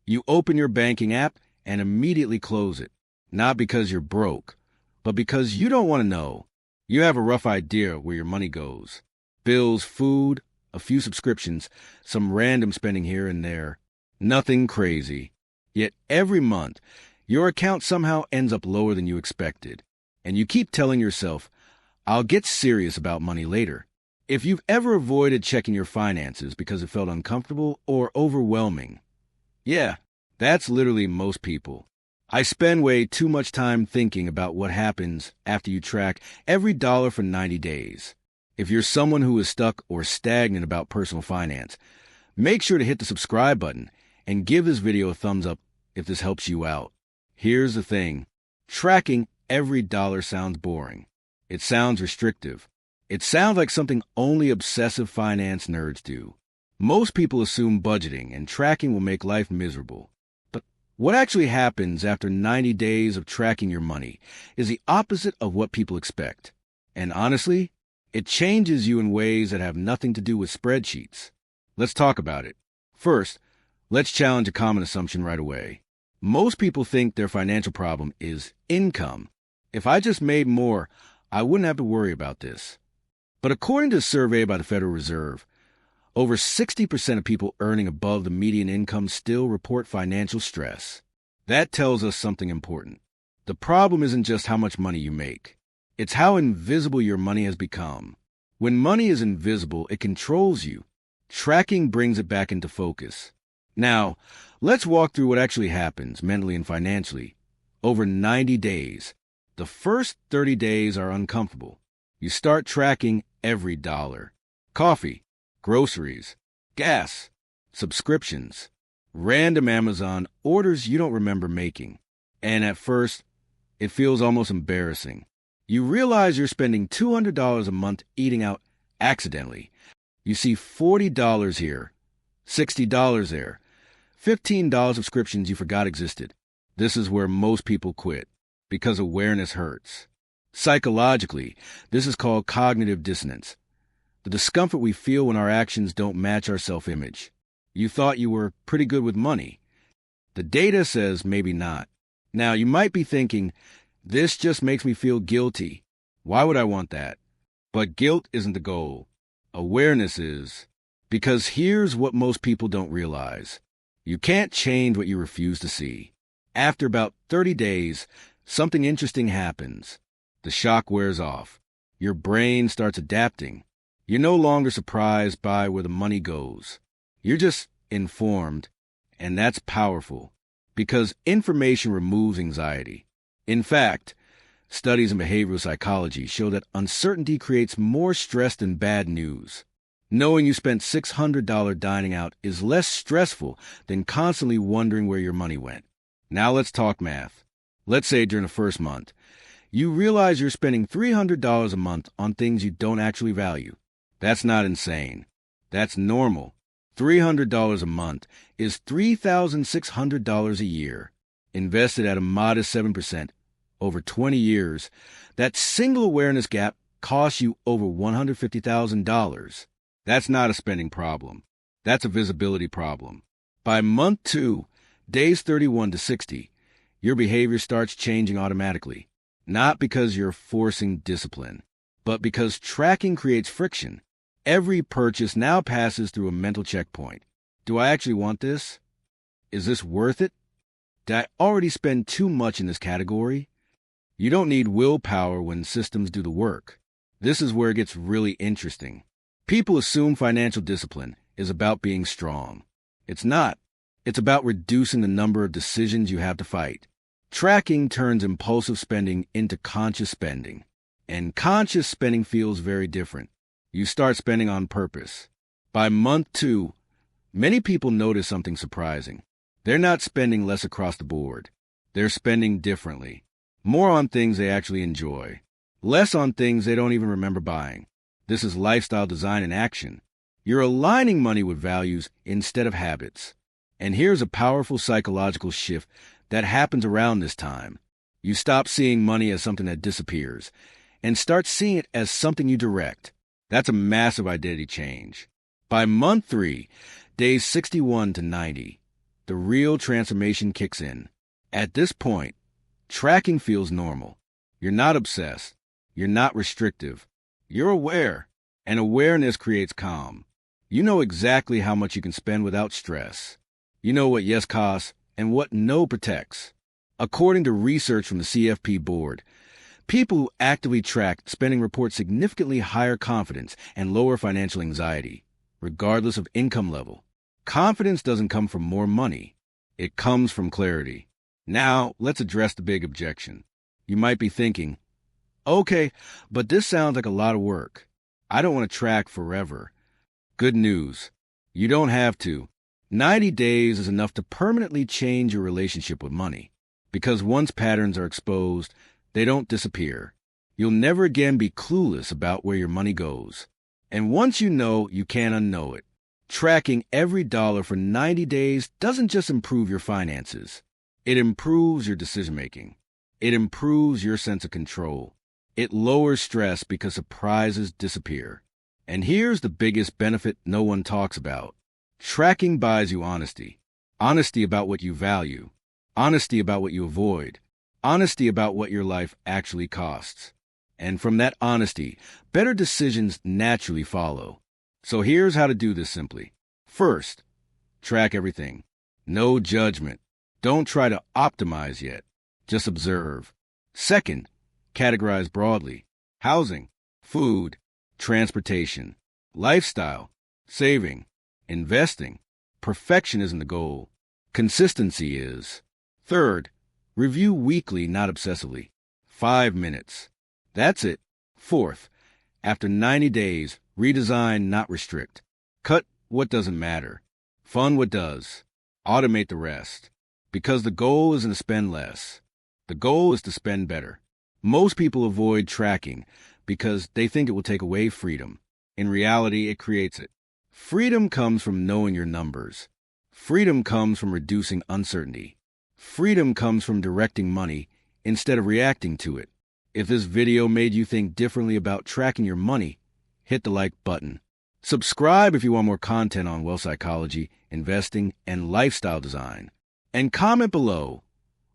You open your banking app and immediately close it. Not because you're broke, but because you don't want to know. You have a rough idea where your money goes. Bills, food, a few subscriptions, some random spending here and there. Nothing crazy. Yet every month, your account somehow ends up lower than you expected. And you keep telling yourself, I'll get serious about money later. If you've ever avoided checking your finances because it felt uncomfortable or overwhelming, yeah, that's literally most people. I spend way too much time thinking about what happens after you track every dollar for 90 days. If you're someone who is stuck or stagnant about personal finance, make sure to hit the subscribe button and give this video a thumbs up if this helps you out. Here's the thing. Tracking every dollar sounds boring. It sounds restrictive. It sounds like something only obsessive finance nerds do. Most people assume budgeting and tracking will make life miserable. But what actually happens after 90 days of tracking your money is the opposite of what people expect. And honestly, it changes you in ways that have nothing to do with spreadsheets. Let's talk about it. First, let's challenge a common assumption right away. Most people think their financial problem is income. If I just made more, I wouldn't have to worry about this. But according to a survey by the Federal Reserve, over 60% of people earning above the median income still report financial stress. That tells us something important. The problem isn't just how much money you make. It's how invisible your money has become. When money is invisible, it controls you. Tracking brings it back into focus. Now, let's walk through what actually happens mentally and financially over 90 days. The first 30 days are uncomfortable. You start tracking every dollar. Coffee, groceries, gas, subscriptions, random Amazon orders you don't remember making. And at first, it feels almost embarrassing. You realize you're spending $200 a month eating out accidentally. You see $40 here, $60 there, $15 subscriptions you forgot existed. This is where most people quit, because awareness hurts. Psychologically, this is called cognitive dissonance. The discomfort we feel when our actions don't match our self-image. You thought you were pretty good with money. The data says maybe not. Now, you might be thinking, this just makes me feel guilty. Why would I want that? But guilt isn't the goal. Awareness is. Because here's what most people don't realize. You can't change what you refuse to see. After about 30 days, something interesting happens. The shock wears off. Your brain starts adapting. You're no longer surprised by where the money goes. You're just informed, and that's powerful, because information removes anxiety. In fact, studies in behavioral psychology show that uncertainty creates more stress than bad news. Knowing you spent $600 dining out is less stressful than constantly wondering where your money went. Now let's talk math. Let's say during the first month, you realize you're spending $300 a month on things you don't actually value. That's not insane. That's normal. $300 a month is $3,600 a year. Invested at a modest 7% over 20 years, that single awareness gap costs you over $150,000. That's not a spending problem. That's a visibility problem. By month 2, days 31 to 60, your behavior starts changing automatically. Not because you're forcing discipline, but because tracking creates friction. Every purchase now passes through a mental checkpoint. Do I actually want this? Is this worth it? Did I already spend too much in this category? You don't need willpower when systems do the work. This is where it gets really interesting. People assume financial discipline is about being strong. It's not. It's about reducing the number of decisions you have to fight. Tracking turns impulsive spending into conscious spending. And conscious spending feels very different. You start spending on purpose. By month 2, many people notice something surprising. They're not spending less across the board. They're spending differently. More on things they actually enjoy. Less on things they don't even remember buying. This is lifestyle design in action. You're aligning money with values instead of habits. And here's a powerful psychological shift that happens around this time. You stop seeing money as something that disappears and start seeing it as something you direct. That's a massive identity change. By month 3, days 61 to 90, the real transformation kicks in. At this point, tracking feels normal. You're not obsessed. You're not restrictive. You're aware, and awareness creates calm. You know exactly how much you can spend without stress. You know what yes costs and what no protects. According to research from the CFP board, people who actively track spending report significantly higher confidence and lower financial anxiety, regardless of income level. Confidence doesn't come from more money. It comes from clarity. Now, let's address the big objection. You might be thinking, okay, but this sounds like a lot of work. I don't want to track forever. Good news. You don't have to. 90 days is enough to permanently change your relationship with money. Because once patterns are exposed, they don't disappear. You'll never again be clueless about where your money goes. And once you know, you can't unknow it. Tracking every dollar for 90 days doesn't just improve your finances. It improves your decision-making. It improves your sense of control. It lowers stress because surprises disappear. And here's the biggest benefit no one talks about. Tracking buys you honesty. Honesty about what you value. Honesty about what you avoid. Honesty about what your life actually costs. And from that honesty, better decisions naturally follow. So here's how to do this simply. First, track everything. No judgment. Don't try to optimize yet. Just observe. Second, categorize broadly. Housing, food, transportation, lifestyle, saving, investing. Perfection isn't the goal. Consistency is. Third, review weekly, not obsessively. 5 minutes. That's it. Fourth, after 90 days, redesign, not restrict. Cut what doesn't matter. Fund what does. Automate the rest. Because the goal isn't to spend less. The goal is to spend better. Most people avoid tracking because they think it will take away freedom. In reality, it creates it. Freedom comes from knowing your numbers. Freedom comes from reducing uncertainty. Freedom comes from directing money instead of reacting to it. If this video made you think differently about tracking your money, hit the like button. Subscribe if you want more content on wealth psychology, investing, and lifestyle design. And comment below,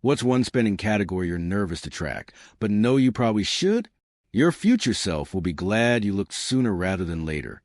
what's one spending category you're nervous to track, but know you probably should? Your future self will be glad you looked sooner rather than later.